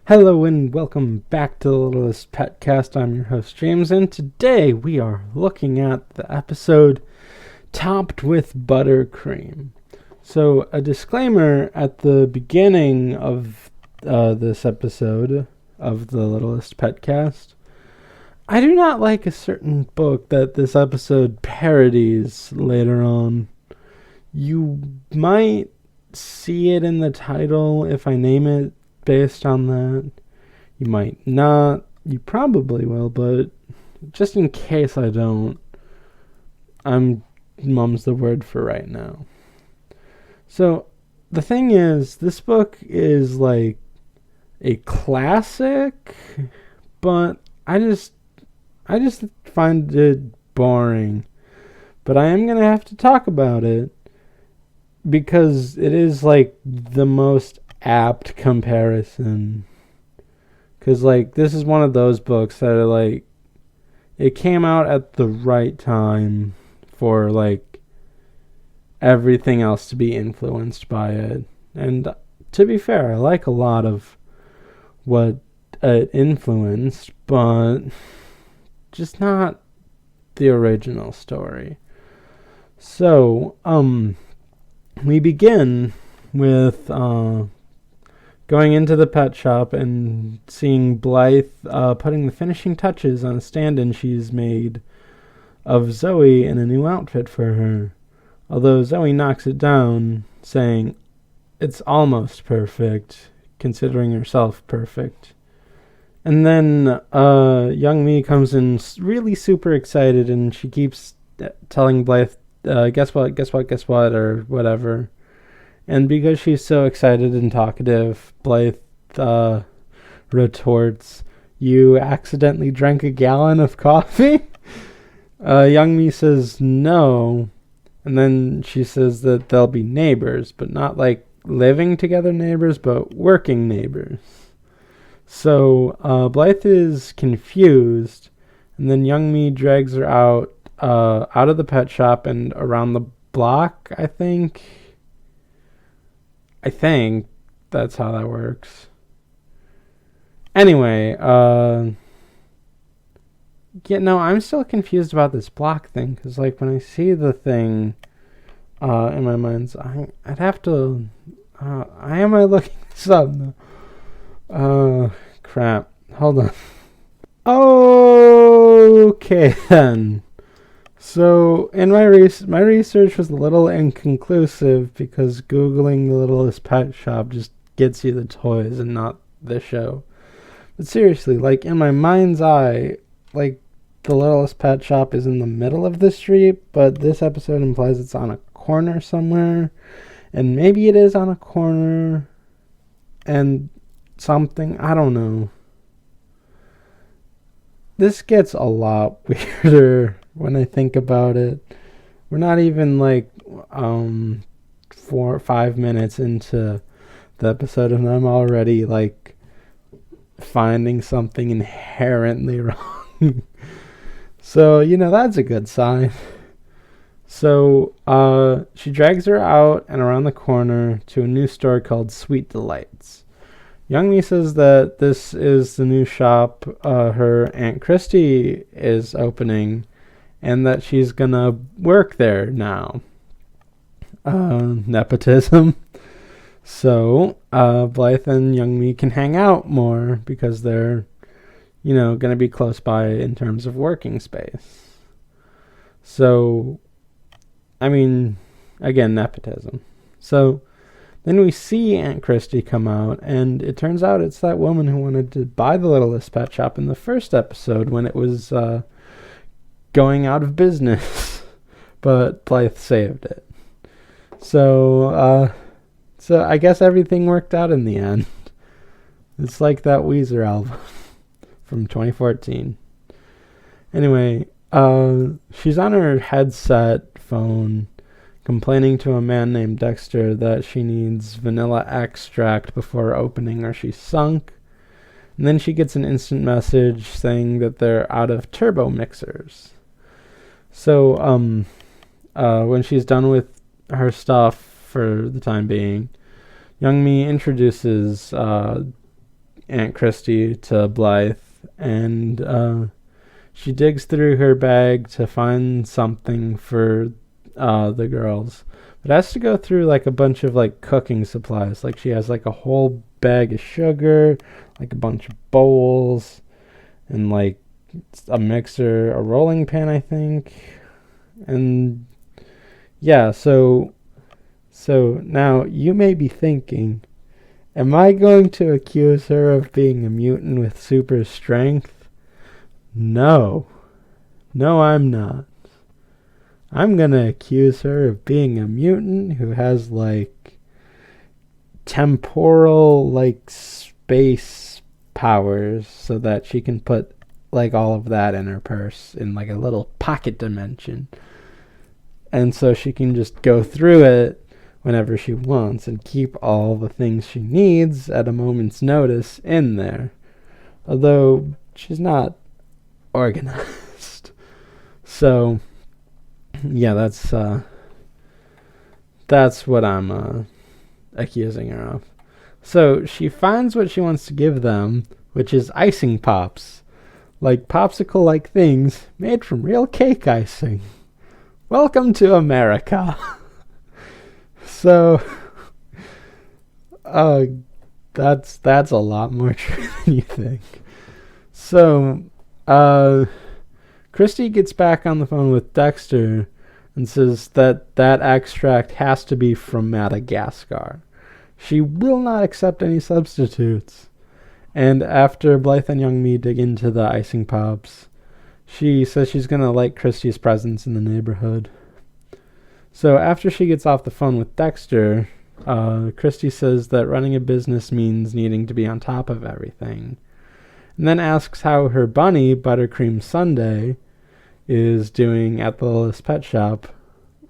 Hello and welcome back to the Littlest PetCast. I'm your host James, and today we are looking at the episode Topped with Buttercream. So a disclaimer at the beginning of this episode of the Littlest PetCast. I do not like a certain book that this episode parodies later on. You might see it in the title if I name it based on that. You might not. You probably will, but just in case I don't, mum's the word for right now. So the thing is, this book is like a classic, but I just find it boring. But I am gonna have to talk about it because it is like the most apt comparison. Because like this is one of those books that are like, it came out at the right time for like everything else to be influenced by it. And to be fair, I like a lot of what it influenced, but just not the original story. So we begin with going into the pet shop and seeing Blythe putting the finishing touches on a stand-in she's made of Zoe in a new outfit for her. Although Zoe knocks it down, saying it's almost perfect, considering herself perfect. And then Youngmee comes in really super excited, and she keeps telling Blythe, guess what, or whatever. And because she's so excited and talkative, Blythe retorts, "You accidentally drank a gallon of coffee?" Youngmee says no, and then she says that they'll be neighbors, but not like living together neighbors, but working neighbors. So Blythe is confused, and then Youngmee drags her out of the pet shop and around the block, I think that's how that works. Anyway, I'm still confused about this block thing, because like when I see the thing in my mind's eye, I'd have to am I looking this up now? Crap, hold on. Okay then. So, in my research was a little inconclusive because Googling the Littlest Pet Shop just gets you the toys and not the show. But seriously, like in my mind's eye, like the Littlest Pet Shop is in the middle of the street, but this episode implies it's on a corner somewhere, and maybe it is on a corner and something, I don't know. This gets a lot weirder when I think about it. We're not even like 4 or 5 minutes into the episode, and I'm already like finding something inherently wrong. So, that's a good sign. So she drags her out and around the corner to a new store called Sweet Delights. Youngmee says that this is the new shop her Aunt Christie is opening, and that she's gonna work there now. Nepotism. So Blythe and Youngmee can hang out more because they're, gonna be close by in terms of working space. So, again, nepotism. So then we see Aunt Christie come out, and it turns out it's that woman who wanted to buy the Littlest Pet Shop in the first episode when it was going out of business. But Blythe saved it. So I guess everything worked out in the end. It's like that Weezer album from 2014. Anyway, she's on her headset phone complaining to a man named Dexter that she needs vanilla extract before opening or she's sunk. And then she gets an instant message saying that they're out of turbo mixers. So when she's done with her stuff for the time being, Youngmee introduces Aunt Christie to Blythe, and she digs through her bag to find something for the girls. But has to go through like a bunch of like cooking supplies. Like she has like a whole bag of sugar, like a bunch of bowls, and like a mixer, a rolling pin, I think. And yeah, so now you may be thinking, am I going to accuse her of being a mutant with super strength? No. No, I'm not. I'm going to accuse her of being a mutant who has, like, temporal, like, space powers so that she can put, like, all of that in her purse in, like, a little pocket dimension. And so she can just go through it whenever she wants and keep all the things she needs at a moment's notice in there. Although she's not organized. So yeah, that's what I'm accusing her of. So she finds what she wants to give them, which is icing pops, like popsicle-like things made from real cake icing. Welcome to America. So, that's a lot more true than you think. So, Christie gets back on the phone with Dexter and says that extract has to be from Madagascar. She will not accept any substitutes. And after Blythe and Youngmee dig into the icing pops, she says she's going to like Christie's presence in the neighborhood. So after she gets off the phone with Dexter, Christie says that running a business means needing to be on top of everything. And then asks how her bunny, Buttercream Sunday, is doing at the Littlest Pet Shop.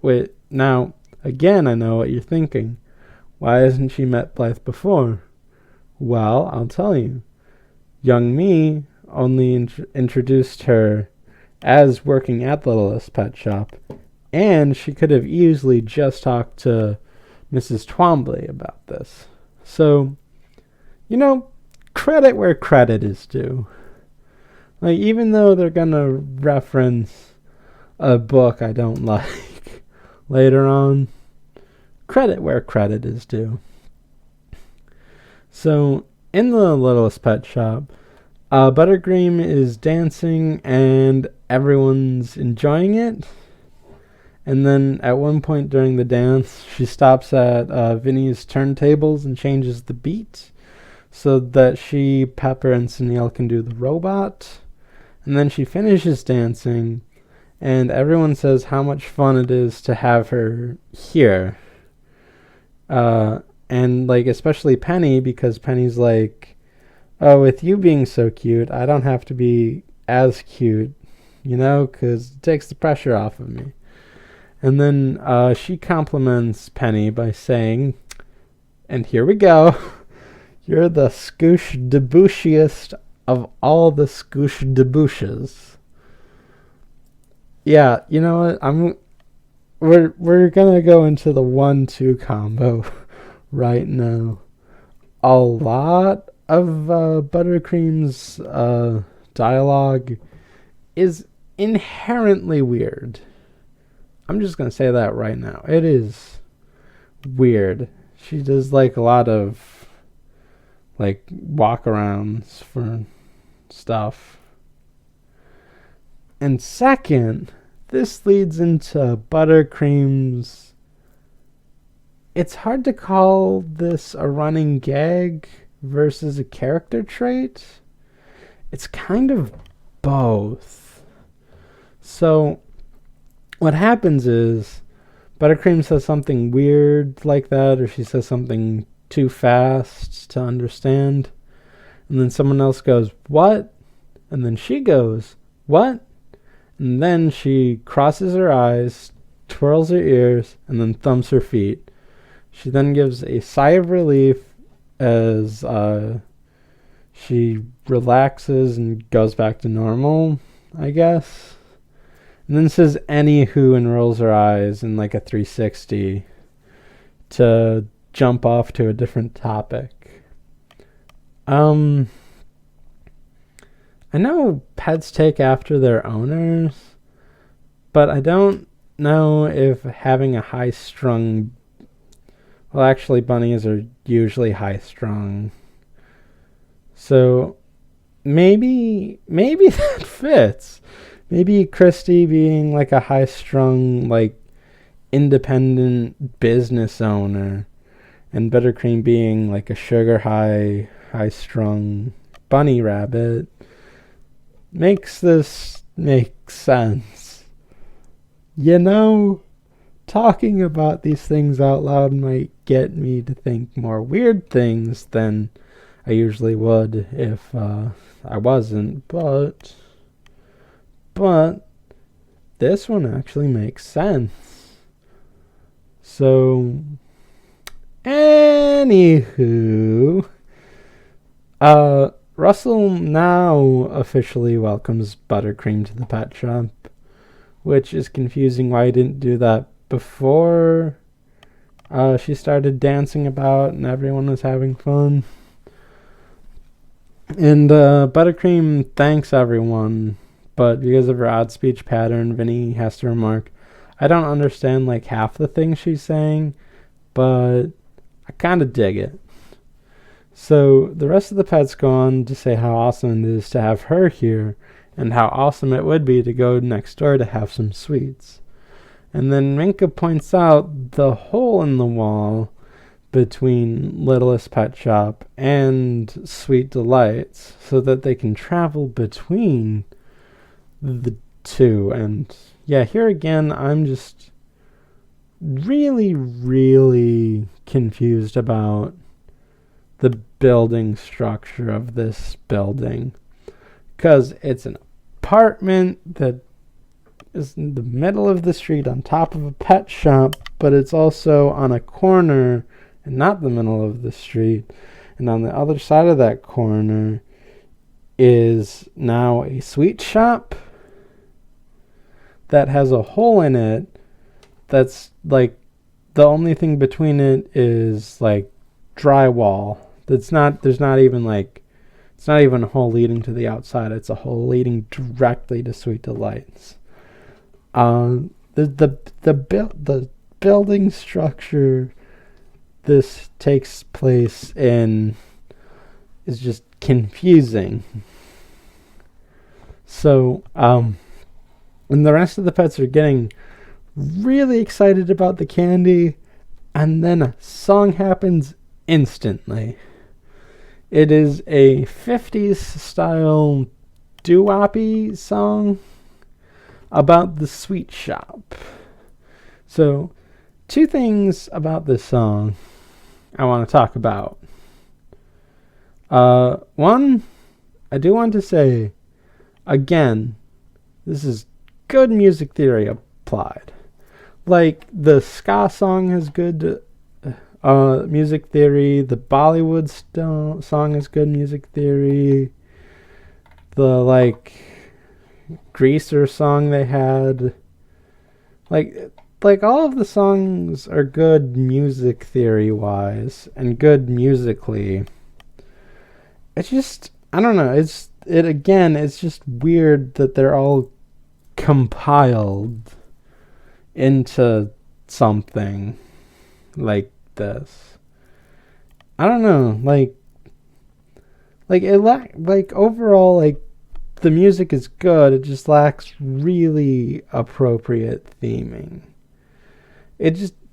Wait, now, again, I know what you're thinking. Why hasn't she met Blythe before? Well, I'll tell you. Youngmee only introduced her as working at the Littlest Pet Shop, and she could have easily just talked to Mrs. Twombly about this. So, credit where credit is due. Like, even though they're gonna reference a book I don't like later on, credit where credit is due. So, in the Littlest Pet Shop, Buttercream is dancing and everyone's enjoying it. And then at one point during the dance, she stops at Vinny's turntables and changes the beat so that she, Pepper, and Sunil can do the robot. And then she finishes dancing, and everyone says how much fun it is to have her here. And, like, especially Penny, because Penny's like, oh, with you being so cute, I don't have to be as cute, because it takes the pressure off of me. And then she compliments Penny by saying, and here we go, you're the scoosh debouchiest of all the scoosh debouches. Yeah, you know what? We're gonna go into the 1-2 combo right now. A lot of Buttercream's dialogue is inherently weird. I'm just going to say that right now. It is weird. She does like a lot of like walk-arounds for stuff. And second, this leads into Buttercream's... It's hard to call this a running gag versus a character trait. It's kind of both. So what happens is Buttercream says something weird like that, or she says something too fast to understand, and then someone else goes, what? And then she goes, what? And then she crosses her eyes, twirls her ears, and then thumps her feet. She then gives a sigh of relief as she relaxes and goes back to normal, I guess. And then says anywho and rolls her eyes in like a 360 to jump off to a different topic. I know pets take after their owners, but I don't know if having a high-strung... Well, actually, bunnies are usually high-strung. So maybe that fits. Maybe Christie being like a high-strung, like, independent business owner, and Buttercream being like a sugar high-strung bunny rabbit makes this make sense. You know, talking about these things out loud might get me to think more weird things than I usually would if I wasn't, but this one actually makes sense. So, anywho, Russell now officially welcomes Buttercream to the pet shop, which is confusing why he didn't do that before she started dancing about and everyone was having fun. And Buttercream thanks everyone, but because of her odd speech pattern, Vinny has to remark, I don't understand like half the things she's saying, but I kind of dig it. So the rest of the pets go on to say how awesome it is to have her here and how awesome it would be to go next door to have some sweets. And then Minka points out the hole in the wall between Littlest Pet Shop and Sweet Delights so that they can travel between the two. And yeah, here again, I'm just really, really confused about the building structure of this building. Because it's an apartment that is in the middle of the street on top of a pet shop, but it's also on a corner and not the middle of the street. And on the other side of that corner is now a sweet shop that has a hole in it that's like the only thing between it is like drywall. There's not even like, it's not even a hole leading to the outside. It's a hole leading directly to Sweet Delights. The building structure this takes place in is just confusing. So, and the rest of the pets are getting really excited about the candy, and then a song happens instantly. It is a 50s style doo-woppy song about the sweet shop. So, two things about this song I want to talk about. One, I do want to say, again, this is good music theory applied. Like, the ska song has good music theory. The Bollywood song has good music theory. The, like, Greaser song they had. Like all of the songs are good music theory-wise and good musically. It's just, I don't know, it's just weird that they're all compiled into something like this. I don't know, like overall, like, the music is good, it just lacks really appropriate theming.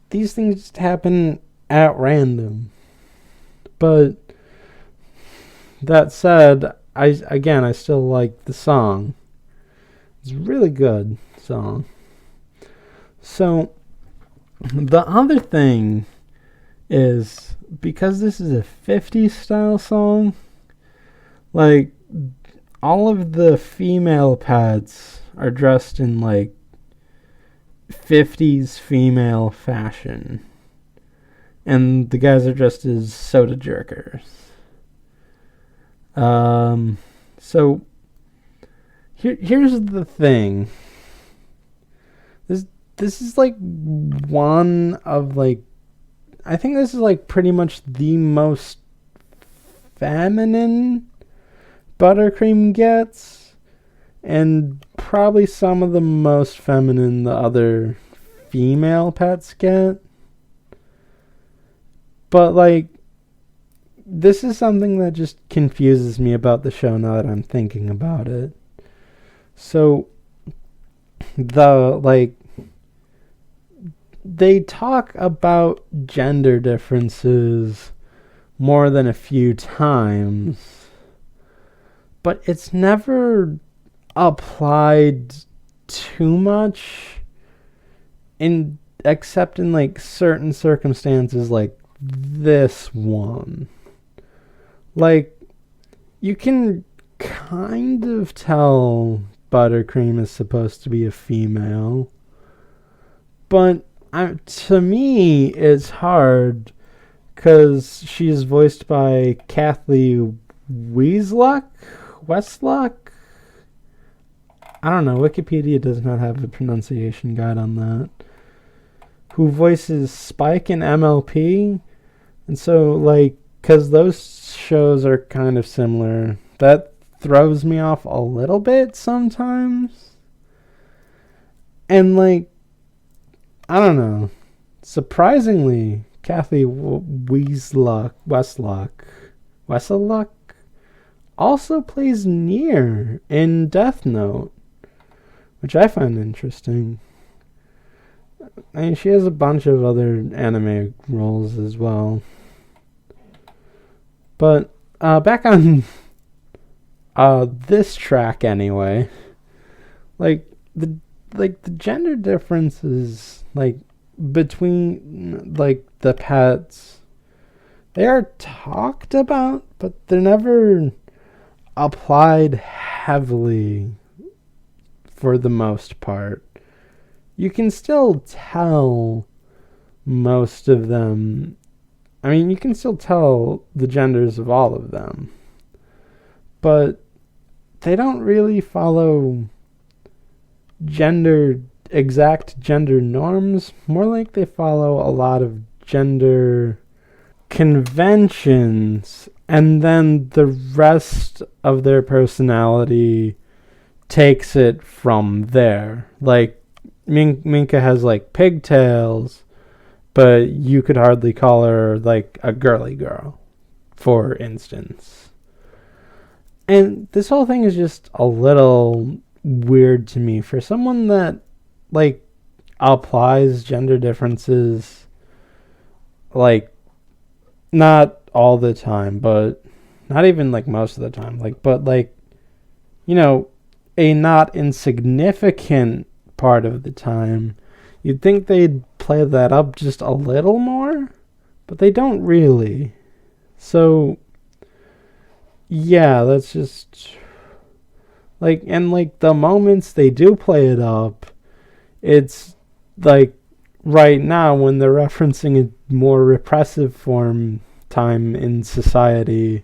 These things just happen at random. But that said, I still like the song. It's a really good song. So, the other thing is, because this is a 50s style song, like, all of the female pets are dressed in, like, 50s female fashion. And the guys are dressed as soda jerkers. So, here's the thing. This is, like, one of, like, I think this is, like, pretty much the most feminine Buttercream gets, and probably some of the most feminine the other female pets get. But, like, this is something that just confuses me about the show now that I'm thinking about it. So, they talk about gender differences more than a few times, but it's never applied too much except in like certain circumstances like this one. Like, you can kind of tell Buttercream is supposed to be a female, but to me it's hard because she's voiced by Kathy Westluck. I don't know, Wikipedia does not have a pronunciation guide on that. Who voices Spike in MLP. And so, like, because those shows are kind of similar, that throws me off a little bit sometimes. And, like, I don't know. Surprisingly, Kathy Westluck also plays Nier in Death Note, which I find interesting. I mean, she has a bunch of other anime roles as well. But back on this track anyway, like the gender differences like between like the pets, they are talked about, but they're never applied heavily for the most part. You can still tell most of them. I mean, you can still tell the genders of all of them, but they don't really follow exact gender norms. More like they follow a lot of gender conventions, and then the rest of their personality takes it from there. Like, Minka has like pigtails, but you could hardly call her like a girly girl, for instance. And this whole thing is just a little weird to me for someone that like applies gender differences like not all the time, but not even like most of the time, like, but like, you know, a not insignificant part of the time. You'd think they'd play that up just a little more, but they don't really. So yeah, that's just like, and like the moments they do play it up, it's like right now when they're referencing a more repressive form time in society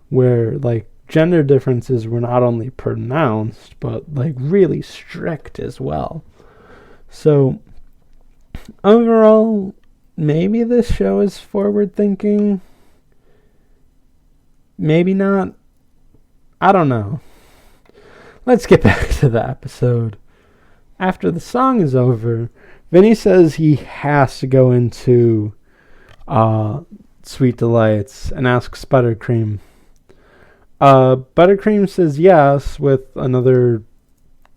where like gender differences were not only pronounced but like really strict as well. So overall, maybe this show is forward thinking, maybe not. I don't know. Let's get back to the episode. After the song is over, Vinny says he has to go into Sweet Delights and asks Buttercream. Buttercream says yes with another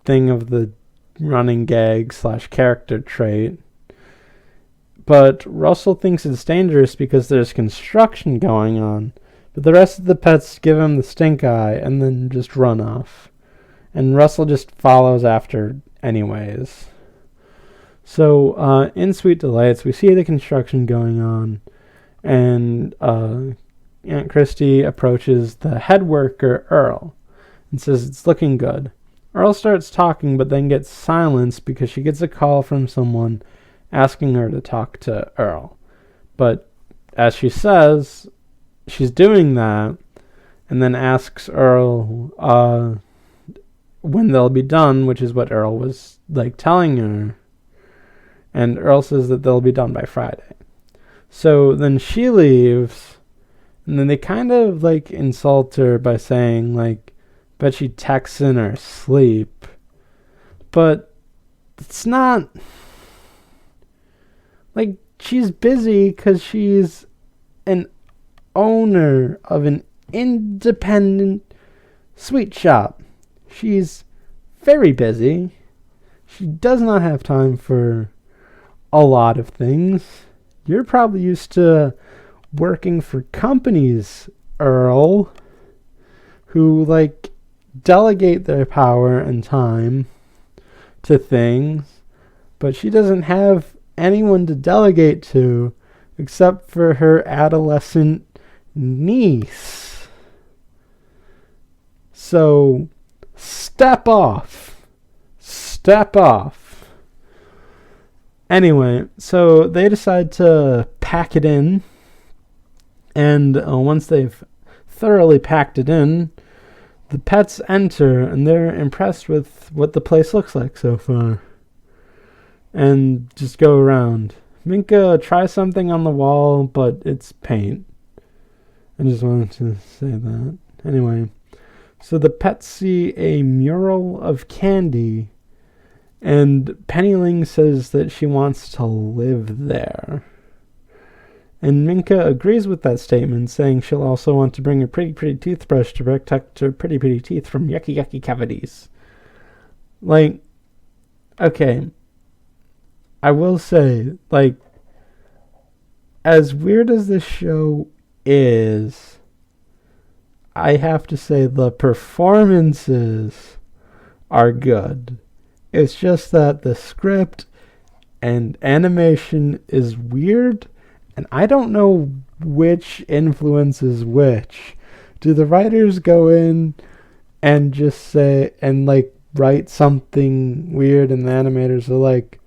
thing of the running gag / character trait. But Russell thinks it's dangerous because there's construction going on. But the rest of the pets give him the stink eye and then just run off. And Russell just follows after anyways. So in Sweet Delights, we see the construction going on. And Aunt Christie approaches the head worker, Earl, and says it's looking good. Earl starts talking, but then gets silenced because she gets a call from someone asking her to talk to Earl. But as she says, she's doing that, and then asks Earl when they'll be done, which is what Earl was like telling her. And Earl says that they'll be done by Friday. So then she leaves, And then they kind of like insult her by saying like, bet she texts in her sleep. But it's not like she's busy because she's an owner of an independent sweet shop. She's very busy. She does not have time for a lot of things. You're probably used to working for companies, Earl, who like delegate their power and time to things, but she doesn't have anyone to delegate to except for her adolescent niece. So step off. Anyway, so they decide to pack it in, and once they've thoroughly packed it in, the pets enter, and they're impressed with what the place looks like so far. And just go around. Minka tries something on the wall, but it's paint. I just wanted to say that. Anyway, so the pets see a mural of candy, and Pennyling says that she wants to live there. And Minka agrees with that statement, saying she'll also want to bring a pretty toothbrush to protect her pretty teeth from yucky cavities. Like, okay, I will say, like, as weird as this show is, I have to say the performances are good. It's just that the script and animation is weird, and I don't know which influences which. Do the writers go in and just say, and like write something weird and the animators are like,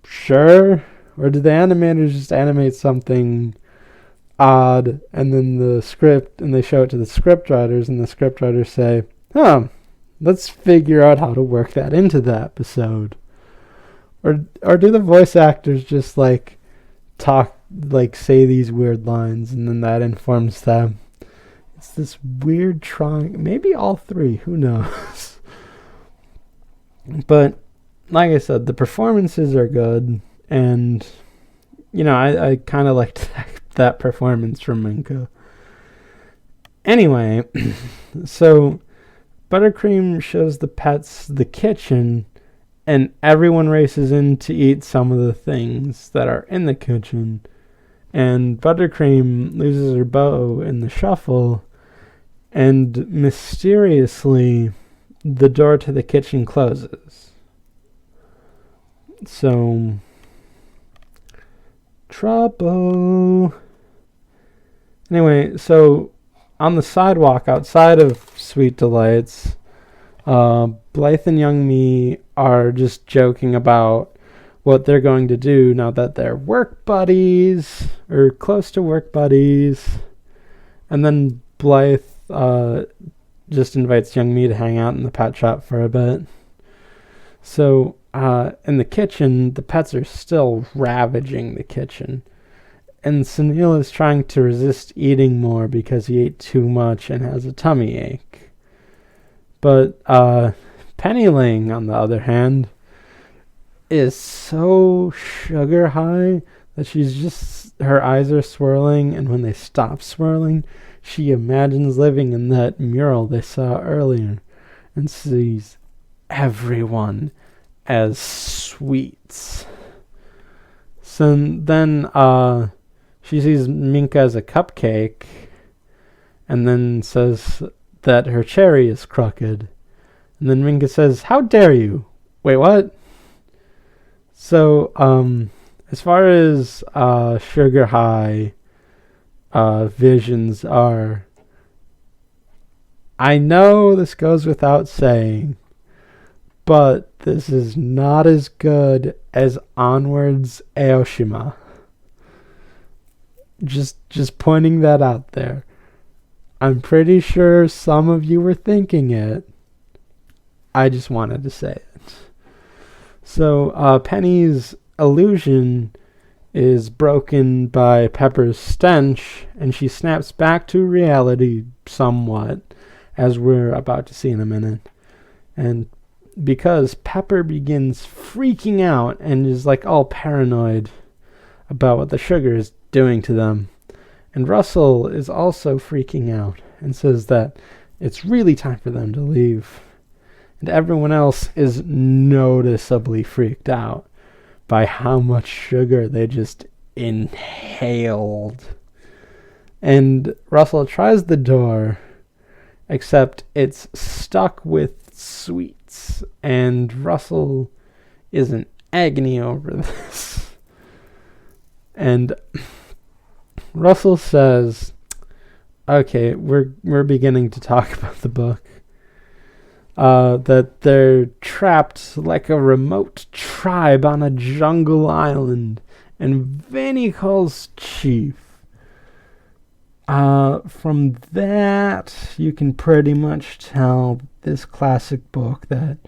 sure? Or do the animators just animate something odd and then the script, and they show it to the script writers, and the script writers say, let's figure out how to work that into the episode? Or do the voice actors just like talk, like say these weird lines, and then that informs them? It's this weird trying, maybe all three, who knows? But like I said, the performances are good, and you know, I kind of liked that performance from Minka. Anyway, so Buttercream shows the pets the kitchen, and everyone races in to eat some of the things that are in the kitchen. And Buttercream loses her bow in the shuffle, and mysteriously, the door to the kitchen closes. So, trouble. Anyway, so on the sidewalk outside of Sweet Delights, Blythe and Youngmee are just joking about what they're going to do now that they're work buddies, or close to work buddies. And then Blythe just invites Youngmee to hang out in the pet shop for a bit. So in the kitchen, the pets are still ravaging the kitchen. And Sunil is trying to resist eating more because he ate too much and has a tummy ache. But Pennyling, on the other hand, is so sugar high that her eyes are swirling, and when they stop swirling, she imagines living in that mural they saw earlier and sees everyone as sweets. So then she sees Minka as a cupcake, and then says that her cherry is crooked. And then Minka says, "How dare you?" Wait, what? So, as far as sugar high visions are, I know this goes without saying, but this is not as good as Onward's Aoshima. Just pointing that out there. I'm pretty sure some of you were thinking it. I just wanted to say it. So Penny's illusion is broken by Pepper's stench, and she snaps back to reality somewhat, as we're about to see in a minute. And because Pepper begins freaking out and is like all paranoid about what the sugar is doing to them. And Russell is also freaking out and says that it's really time for them to leave. And everyone else is noticeably freaked out by how much sugar they just inhaled. And Russell tries the door, except it's stuck with sweets. And Russell is in agony over this. And Russell says, okay, we're beginning to talk about the book. That they're trapped like a remote tribe on a jungle island, and Vinny calls chief. From that, you can pretty much tell this classic book that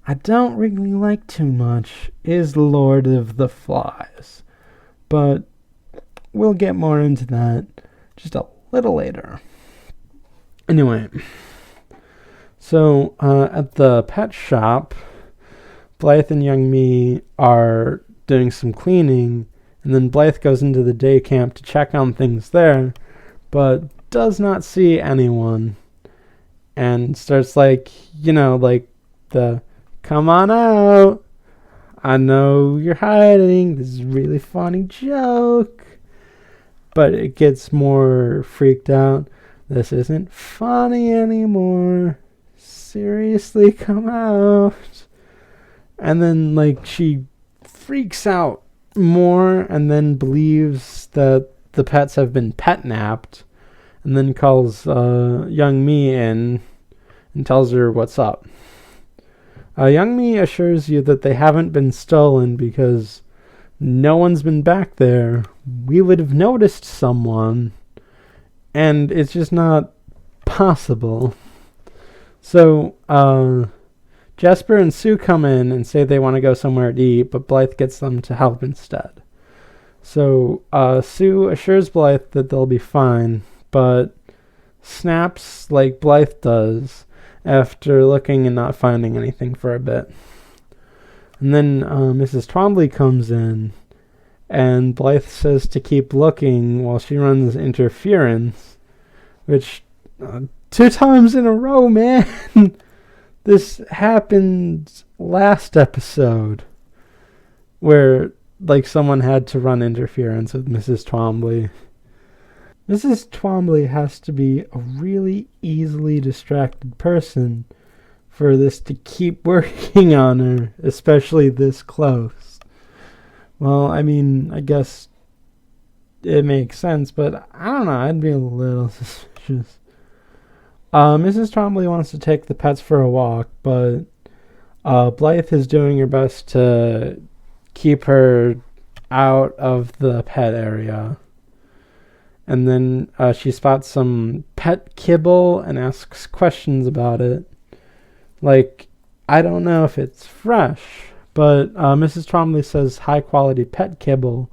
I don't really like too much is Lord of the Flies. But we'll get more into that just a little later. Anyway, so at the pet shop, Blythe and Youngmee are doing some cleaning, and then Blythe goes into the day camp to check on things there, but does not see anyone, and starts like the come on out, I know you're hiding, this is a really funny joke. But it gets more freaked out. This isn't funny anymore. Seriously, come out. And then she freaks out more and then believes that the pets have been pet napped, and then calls Youngmee in and tells her what's up. Youngmee assures you that they haven't been stolen because no one's been back there. We would have noticed someone, and it's just not possible. So Jasper and Sue come in and say they want to go somewhere to eat, but Blythe gets them to help instead. So Sue assures Blythe that they'll be fine, but snaps like Blythe does after looking and not finding anything for a bit. And then Mrs. Twombly comes in, and Blythe says to keep looking while she runs interference, which 2 times in a row, man. This happened last episode, where someone had to run interference with Mrs. Twombly. Mrs. Twombly has to be a really easily distracted person for this to keep working on her, especially this close. Well, I mean, I guess it makes sense, but I don't know, I'd be a little suspicious. Mrs. Twombly wants to take the pets for a walk, but Blythe is doing her best to keep her out of the pet area. And then she spots some pet kibble and asks questions about it. I don't know if it's fresh, but Mrs. Twombly says high quality pet kibble,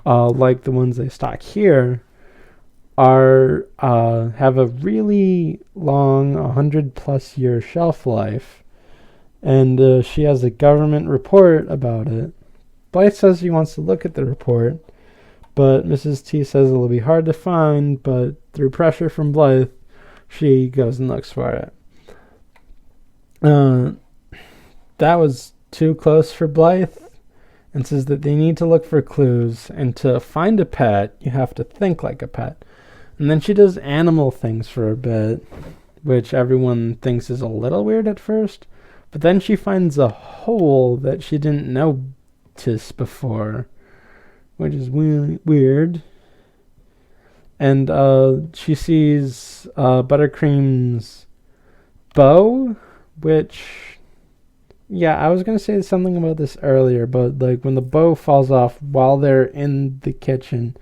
like the ones they stock here, have a really long 100+ year shelf life, and she has a government report about it. Blythe says she wants to look at the report, but Mrs. T says it'll be hard to find, but through pressure from Blythe, she goes and looks for it. That was too close for Blythe, and says that they need to look for clues, and to find a pet, you have to think like a pet. And then she does animal things for a bit, which everyone thinks is a little weird at first, but then she finds a hole that she didn't notice before, which is weird. And she sees Buttercream's bow, which, yeah, I was going to say something about this earlier, but when the bow falls off while they're in the kitchen,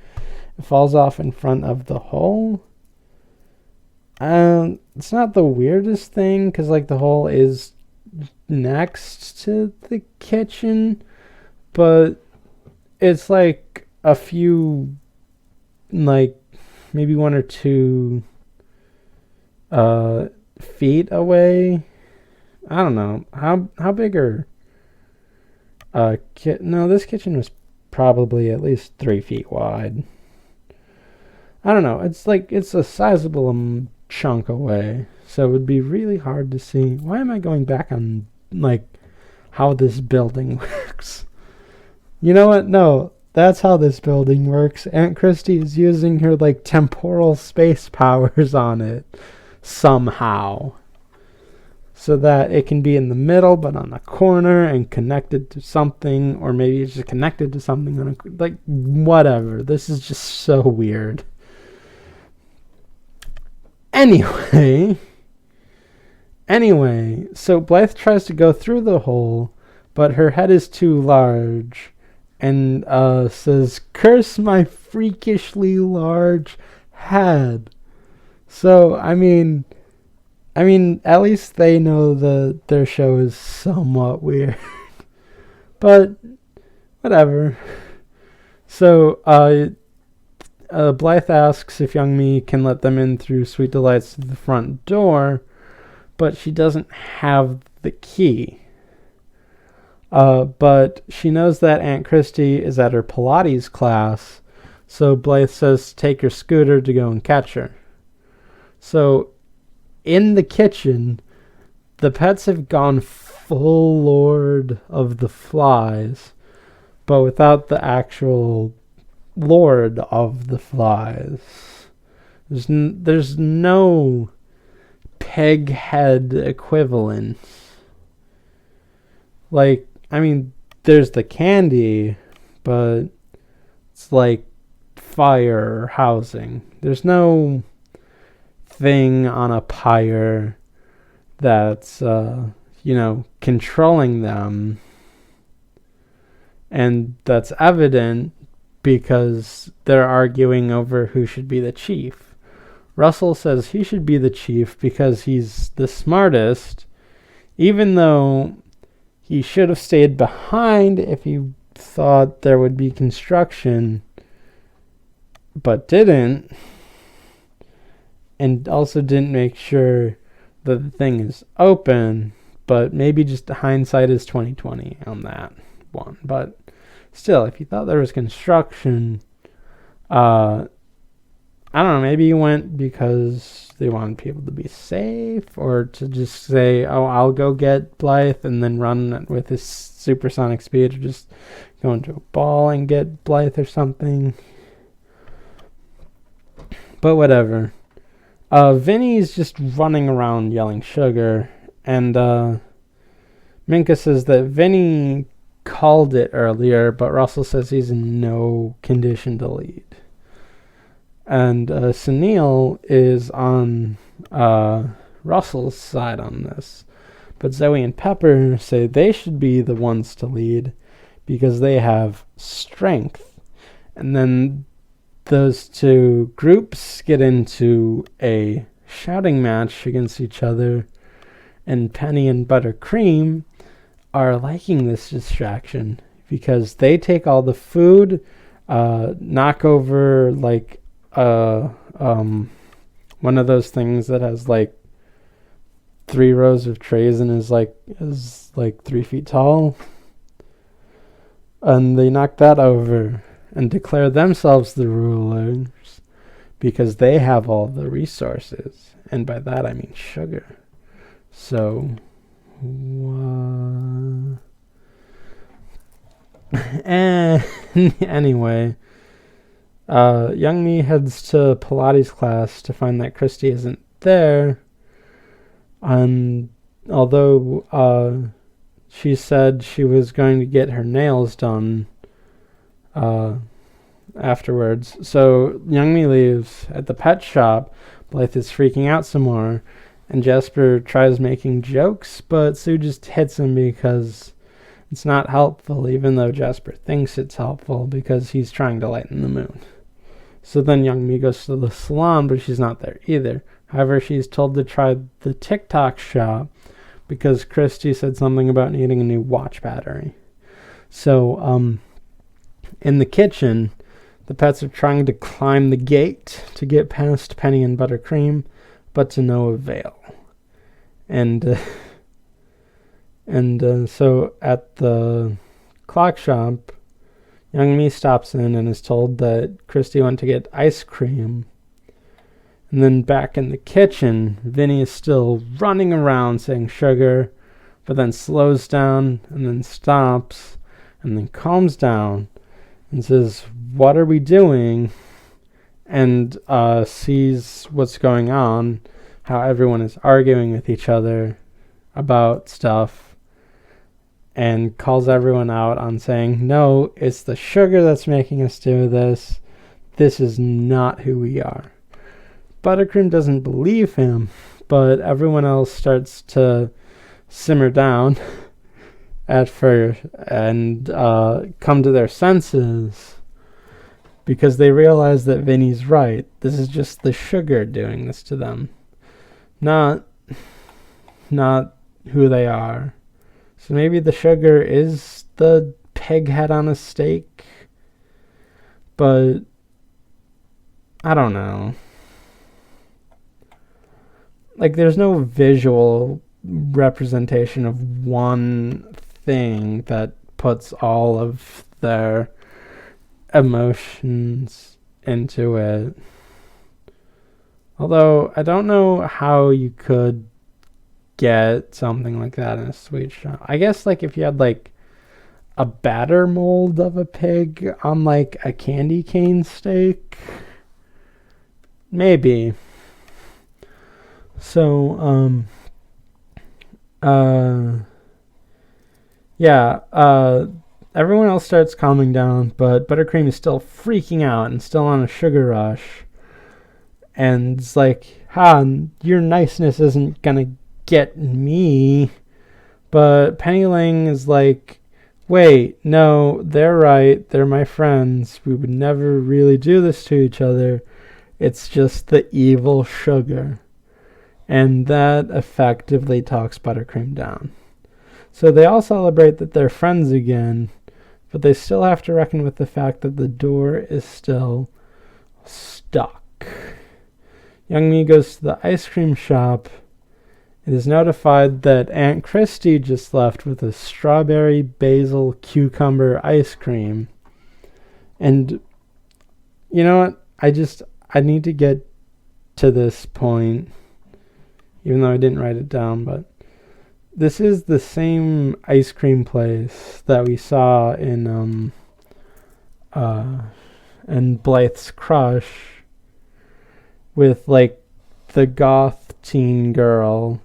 it falls off in front of the hole. It's not the weirdest thing, because the hole is next to the kitchen, but it's like a few, like maybe 1 or 2 feet away. I don't know how big are no, this kitchen was probably at least 3 feet wide. I don't know. It's like it's a sizable chunk away, so it would be really hard to see. Why am I going back on like how this building works? You know what? No, that's how this building works. Aunt Christie is using her like temporal space powers on it somehow, so that it can be in the middle but on the corner and connected to something, or maybe it's just connected to something on like whatever. This is just so weird. Anyway, so Blythe tries to go through the hole, but her head is too large, and says, "Curse my freakishly large head." So, I mean, at least they know that their show is somewhat weird. But, whatever. So, Blythe asks if Youngmee can let them in through Sweet Delights to the front door, but she doesn't have the key. But she knows that Aunt Christie is at her Pilates class, so Blythe says take your scooter to go and catch her. So, in the kitchen, the pets have gone full Lord of the Flies, but without the actual Lord of the Flies. There's no peg head equivalent. Like, I mean, there's the candy, but it's like fire housing. There's no thing on a pyre that's, controlling them. And that's evident because they're arguing over who should be the chief. Russell says he should be the chief because he's the smartest, even though he should have stayed behind if he thought there would be construction, but didn't. And also didn't make sure that the thing is open, but maybe just hindsight is 20/20 on that one. But still, if you thought there was construction, I don't know, maybe you went because they wanted people to be safe, or to just say, oh, I'll go get Blythe and then run with his supersonic speed, or just go into a ball and get Blythe or something. But whatever. Vinny's just running around yelling sugar, and Minka says that Vinny called it earlier, but Russell says he's in no condition to lead. And Sunil is on Russell's side on this. But Zoe and Pepper say they should be the ones to lead because they have strength. And then those two groups get into a shouting match against each other. And Penny and Buttercream are liking this distraction because they take all the food, knock over like one of those things that has like 3 rows of trays and is like 3 feet tall, and they knock that over and declare themselves the rulers because they have all the resources, and by that I mean sugar. So and anyway, Youngmee heads to Pilates class to find that Christie isn't there. And although she said she was going to get her nails done afterwards. So Youngmee leaves. At the pet shop, Blythe is freaking out some more, and Jasper tries making jokes, but Sue just hits him because it's not helpful, even though Jasper thinks it's helpful because he's trying to lighten the mood. So then Youngmee goes to the salon, but she's not there either. However, she's told to try the TikTok shop because Christie said something about needing a new watch battery. So In the kitchen, the pets are trying to climb the gate to get past Penny and Buttercream, but to no avail. And so at the clock shop, Youngmee stops in and is told that Christie went to get ice cream. And then back in the kitchen, Vinny is still running around saying sugar, but then slows down and then stops and then calms down and says, "What are we doing?" And sees what's going on, how everyone is arguing with each other about stuff, and calls everyone out on saying, "No, it's the sugar that's making us do this. This is not who we are." Buttercream doesn't believe him, but everyone else starts to simmer down at first and come to their senses because they realize that Vinny's right. This is just the sugar doing this to them, not who they are. So maybe the sugar is the pig head on a steak, but I don't know. Like, there's no visual representation of one thing that puts all of their emotions into it. Although, I don't know how you could get something like that in a sweet shop. I guess, like, if you had, like, a batter mold of a pig on, like, a candy cane steak, maybe. So, everyone else starts calming down, but Buttercream is still freaking out and still on a sugar rush. And it's like, your niceness isn't gonna get me. But Pennyling is like, wait, no, they're right. They're my friends. We would never really do this to each other. It's just the evil sugar. And that effectively talks Buttercream down. So they all celebrate that they're friends again, but they still have to reckon with the fact that the door is still stuck. Youngmee goes to the ice cream shop and is notified that Aunt Christie just left with a strawberry basil cucumber ice cream. And you know what? I need to get to this point, even though I didn't write it down, but this is the same ice cream place that we saw in Blythe's Crush, with, like, the goth teen girl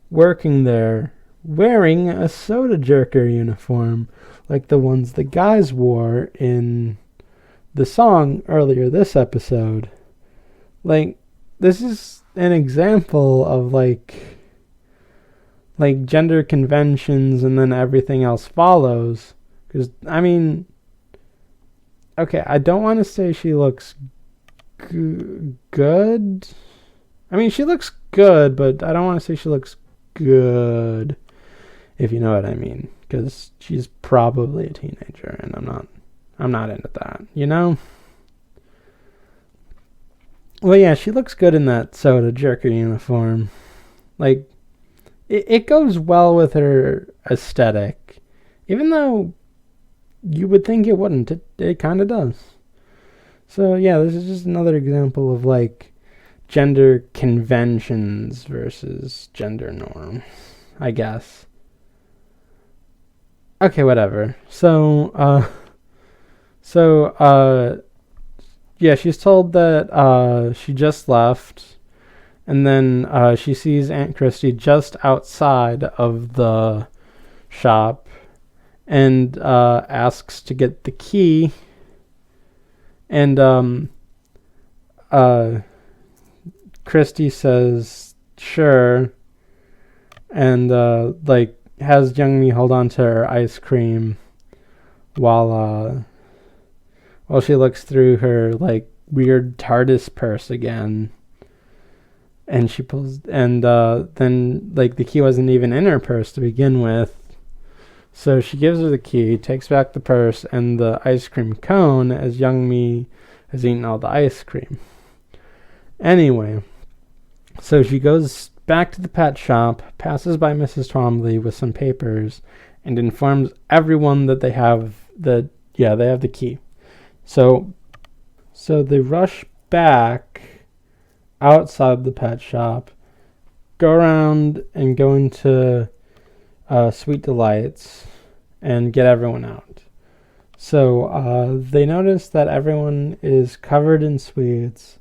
working there wearing a soda jerker uniform like the ones the guys wore in the song earlier this episode. Like, this is an example of like gender conventions and then everything else follows. Because, I mean, okay, I don't want to say she looks good. I mean, she looks good, but I don't want to say she looks good, if you know what I mean. Because she's probably a teenager, and I'm not into that, you know? Well, yeah, she looks good in that soda jerker uniform. Like, it goes well with her aesthetic. Even though you would think it wouldn't, it kind of does. So, yeah, this is just another example of, like, gender conventions versus gender norms, I guess. Okay, whatever. Yeah, she's told that she just left, and then she sees Aunt Christie just outside of the shop and asks to get the key. And Christie says sure, and has Youngmee hold on to her ice cream while she looks through her like weird TARDIS purse again, and she pulls, and then like the key wasn't even in her purse to begin with, So she gives her the key, takes back the purse and the ice cream cone as Youngmee has eaten all the ice cream. Anyway, so she goes back to the pet shop, passes by Mrs. Twombly with some papers, and informs everyone that they have the key. So they rush back outside the pet shop, go around and go into Sweet Delights and get everyone out. So they notice that everyone is covered in sweets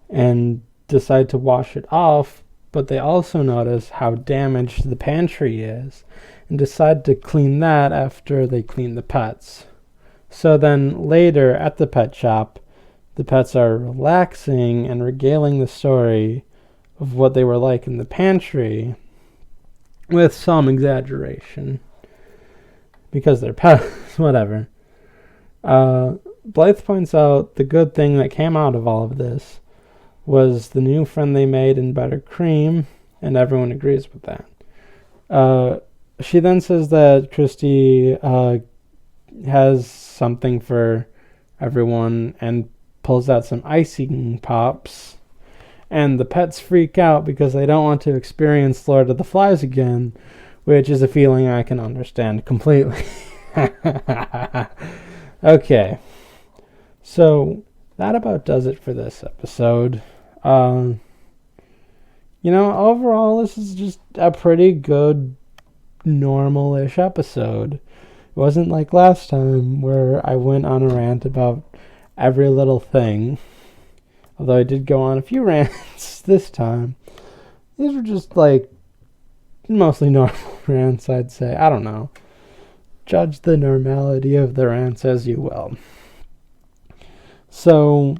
and decide to wash it off, but they also notice how damaged the pantry is and decide to clean that after they clean the pets. So then later at the pet shop, the pets are relaxing and regaling the story of what they were like in the pantry, with some exaggeration, because they're pets, whatever. Blythe points out the good thing that came out of all of this was the new friend they made in Buttercream, and everyone agrees with that. She then says that Christie has something for everyone and pulls out some icing pops, and the pets freak out because they don't want to experience Lord of the Flies again, which is a feeling I can understand completely. Okay, so that about does it for this episode. Overall, this is just a pretty good, normal-ish episode. It wasn't like last time where I went on a rant about every little thing. Although I did go on a few rants this time. These were just mostly normal rants, I'd say. I don't know. Judge the normality of the rants as you will. So,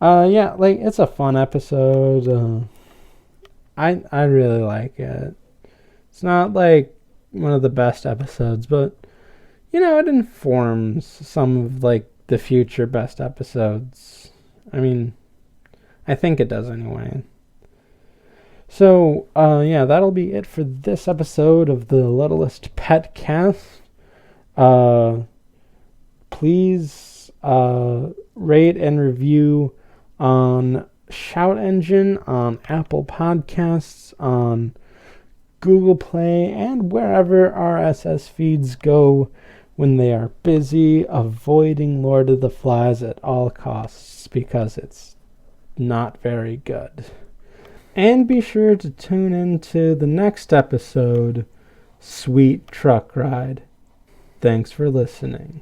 it's a fun episode. I really like it. It's not one of the best episodes, but it informs some of the future best episodes. I mean, I think it does anyway. So, that'll be it for this episode of the Littlest PetCast. Please rate and review on Shout Engine, on Apple Podcasts, on Google Play, and wherever RSS feeds go when they are busy avoiding Lord of the Flies at all costs, because it's not very good. And be sure to tune into the next episode, Sweet Truck Ride. Thanks for listening.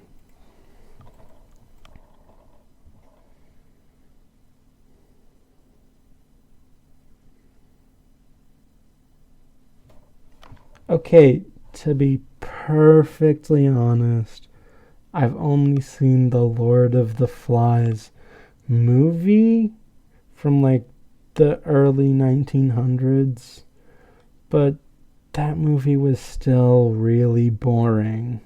Okay, to be perfectly honest, I've only seen the Lord of the Flies movie from the early 1900s, but that movie was still really boring.